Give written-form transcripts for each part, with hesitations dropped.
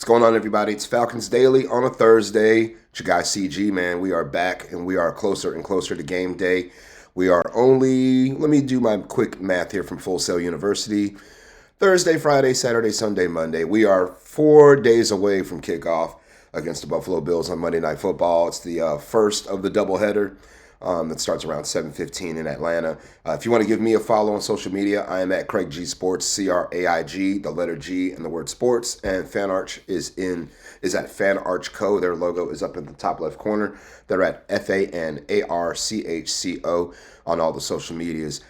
What's going on, everybody? It's Falcons Daily on a Thursday. It's your guy CG, man. We are back and we are closer and closer to game day. We are only, let me do my quick math here from Full Sail University. Thursday, Friday, Saturday, Sunday, Monday. We are 4 days away from kickoff against the Buffalo Bills on Monday Night Football. It's the first of the doubleheader. That starts around 7:15 in Atlanta. If you want to give me a follow on social media, I am at Craig G Sports, CRAIG, the letter G and the word sports. And FanArch is at FanArch Co. Their logo is up in the top left corner. They're at FANARCHCO on all the social medias.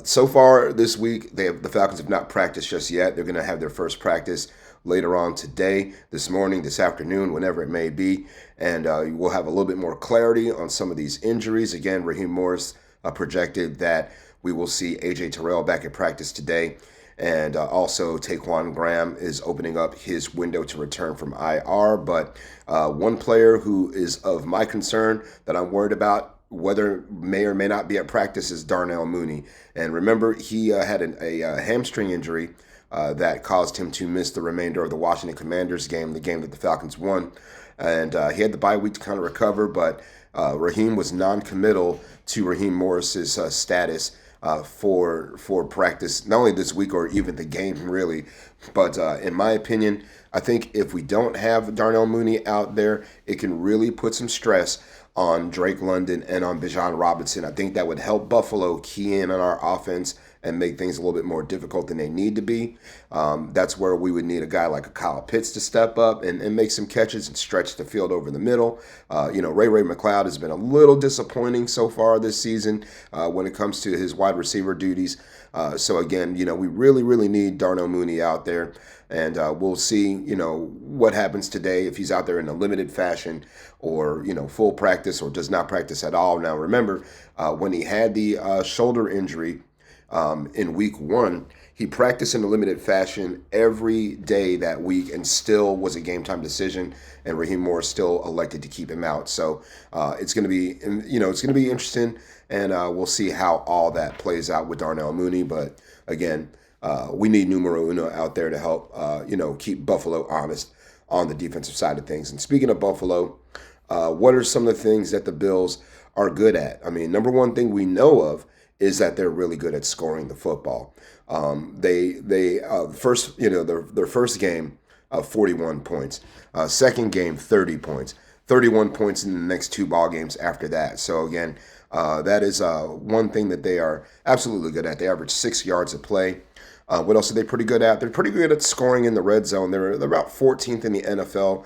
So far this week, the Falcons have not practiced just yet. They're going to have their first practice later on today, this morning, this afternoon, whenever it may be. And we'll have a little bit more clarity on some of these injuries. Again, Raheem Morris projected that we will see A.J. Terrell back at practice today. And also Taquan Graham is opening up his window to return from IR. But one player who is of my concern that I'm worried about whether may or may not be at practice is Darnell Mooney. And remember, he had a hamstring injury that caused him to miss the remainder of the Washington Commanders game, the game that the Falcons won. And he had the bye week to kind of recover, but Raheem was non-committal to Raheem Morris's status for practice, not only this week or even the game, really. But in my opinion, I think if we don't have Darnell Mooney out there, it can really put some stress on Drake London and on Bijan Robinson. I think that would help Buffalo key in on our offense and make things a little bit more difficult than they need to be. That's where we would need a guy like a Kyle Pitts to step up and make some catches and stretch the field over the middle. Ray McLeod has been a little disappointing so far this season when it comes to his wide receiver duties. So again, we really need Darnell Mooney out there. And we'll see, what happens today if he's out there in a limited fashion or, full practice or does not practice at all. Now, remember, when he had the shoulder injury in week 1, he practiced in a limited fashion every day that week and still was a game time decision. And Raheem Morris still elected to keep him out. So it's going to be, it's going to be interesting. And we'll see how all that plays out with Darnell Mooney. But again, we need numero uno out there to help, keep Buffalo honest on the defensive side of things. And speaking of Buffalo, what are some of the things that the Bills are good at? I mean, number one thing we know of is that they're really good at scoring the football. Their first game, 41 points. Second game, 30 points. 31 points in the next 2 ball games after that. So again, that is one thing that they are absolutely good at. They average 6 yards a play. What else are they pretty good at? They're pretty good at scoring in the red zone. They're about 14th in the NFL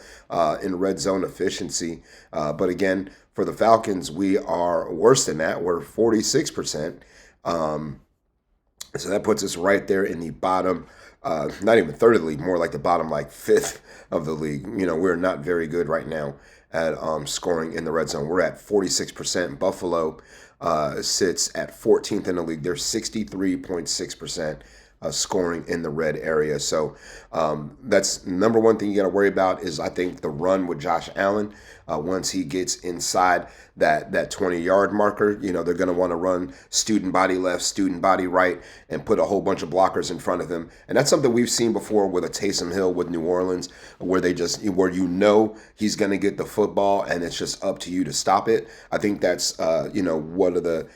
in red zone efficiency. But again, for the Falcons, we are worse than that. We're 46%. So that puts us right there in the bottom, not even third of the league, more like the bottom, like 5th of the league. We're not very good right now at scoring in the red zone. We're at 46%. Buffalo sits at 14th in the league. They're 63.6%. Scoring in the red area. So that's number one thing you got to worry about is, I think, the run with Josh Allen. Once he gets inside that 20-yard marker, they're going to want to run student body left, student body right, and put a whole bunch of blockers in front of him. And that's something we've seen before with a Taysom Hill with New Orleans, where he's going to get the football and it's just up to you to stop it. I think that's one of the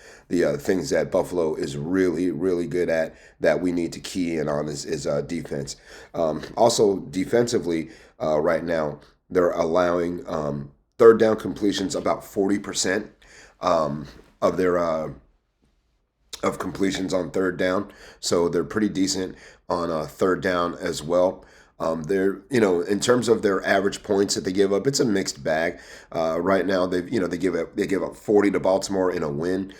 things that Buffalo is really, really good at that we need to key in on is defense. Also, defensively, right now, they're allowing third down completions about 40% of their of completions on third down. So they're pretty decent on third down as well. They're, in terms of their average points that they give up, it's a mixed bag. Right now, they give up 40 to Baltimore in a win.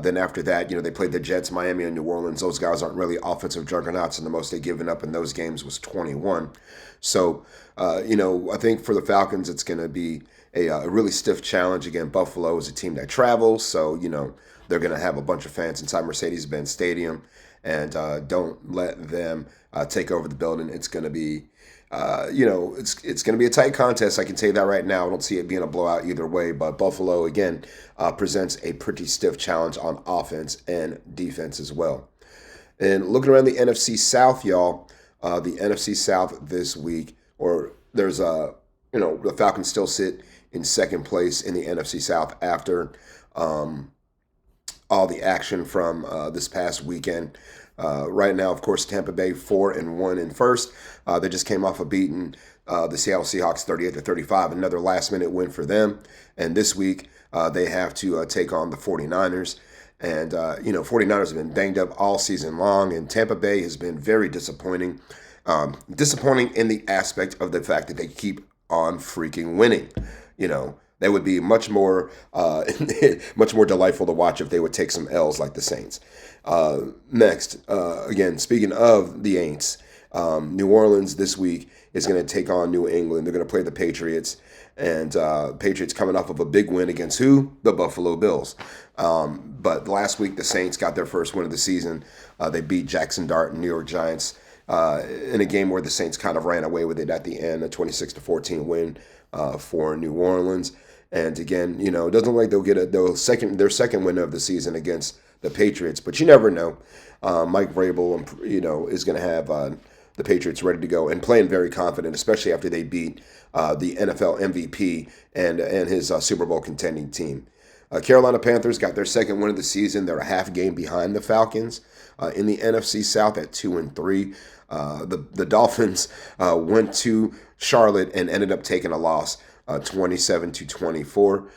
Then after that, they played the Jets, Miami, and New Orleans. Those guys aren't really offensive juggernauts, and the most they've given up in those games was 21. So, I think for the Falcons, it's going to be a really stiff challenge. Again, Buffalo is a team that travels, so, they're going to have a bunch of fans inside Mercedes-Benz Stadium. And don't let them take over the building. It's going to be, it's going to be a tight contest. I can tell you that right now. I don't see it being a blowout either way. But Buffalo, again, presents a pretty stiff challenge on offense and defense as well. And looking around the NFC South, y'all, the NFC South this week, or there's the Falcons still sit in second place in the NFC South after um, all the action from this past weekend. Right now, of course, Tampa Bay 4-1 in first. They just came off a beating the Seattle Seahawks 38-35, another last-minute win for them. And this week, they have to take on the 49ers. And, 49ers have been banged up all season long, and Tampa Bay has been very disappointing. Disappointing in the aspect of the fact that they keep on freaking winning. That would be much more much more delightful to watch if they would take some L's like the Saints. Next, again, speaking of the Aints, New Orleans this week is going to take on New England. They're going to play the Patriots, and Patriots coming off of a big win against who? The Buffalo Bills. But last week, the Saints got their first win of the season. They beat Jackson Dart and New York Giants in a game where the Saints kind of ran away with it at the end, a 26-14 win for New Orleans. And again, it doesn't look like they'll get their second win of the season against the Patriots, but you never know. Mike Vrabel, is going to have the Patriots ready to go and playing very confident, especially after they beat the NFL MVP and his Super Bowl contending team. Carolina Panthers got their second win of the season. They're a half game behind the Falcons in the NFC South at 2-3. The Dolphins went to Charlotte and ended up taking a loss, 27-24.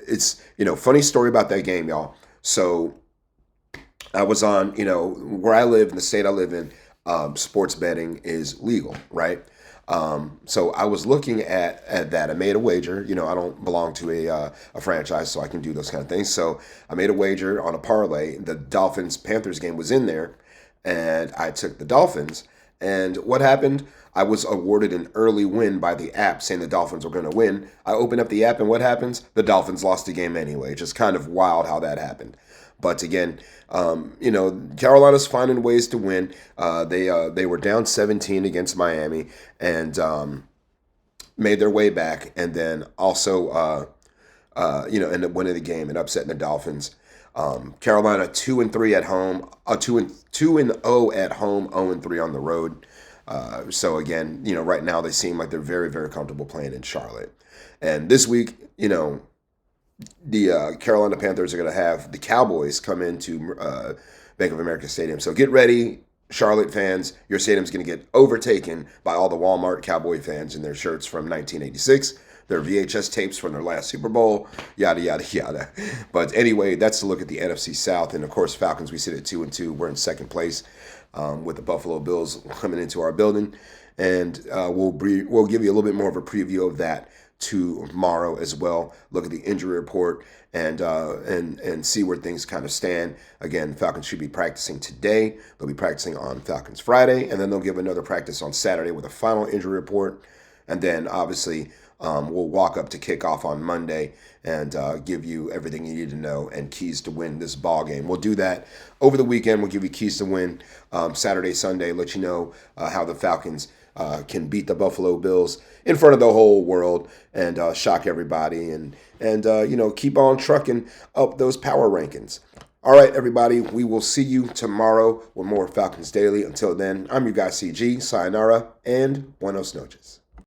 It's funny story about that game, y'all. So I was on where I live in the state I live in. Sports betting is legal, right? So I was looking at that. I made a wager. I don't belong to a franchise, so I can do those kind of things. So I made a wager on a parlay. The Dolphins-Panthers game was in there, and I took the Dolphins. And what happened? I was awarded an early win by the app saying the Dolphins were going to win. I opened up the app, and what happens? The Dolphins lost the game anyway. Just kind of wild how that happened. But again, Carolina's finding ways to win. They were down 17 against Miami and made their way back, and then also ended up winning the game and upsetting the Dolphins. Carolina 2-3 at home, 2-0 at home, 0-3 on the road. So again, right now they seem like they're very, very comfortable playing in Charlotte. And this week, the Carolina Panthers are going to have the Cowboys come into Bank of America Stadium. So get ready, Charlotte fans. Your stadium's going to get overtaken by all the Walmart Cowboy fans in their shirts from 1986, their VHS tapes from their last Super Bowl, yada, yada, yada. But anyway, that's a look at the NFC South. And, of course, Falcons, we sit at 2-2. We're in second place with the Buffalo Bills coming into our building. And we'll give you a little bit more of a preview of that tomorrow as well. Look at the injury report and see where things kind of stand. Again, Falcons should be practicing today. They'll be practicing on Falcons Friday, and then they'll give another practice on Saturday with a final injury report. And then obviously we'll walk up to kickoff on Monday and give you everything you need to know and keys to win this ball game. We'll do that over the weekend. We'll give you keys to win Saturday, Sunday, let you know how the Falcons can beat the Buffalo Bills in front of the whole world and shock everybody and keep on trucking up those power rankings. All right, everybody, we will see you tomorrow with more Falcons Daily. Until then, I'm your guy, CG. Sayonara and buenos noches.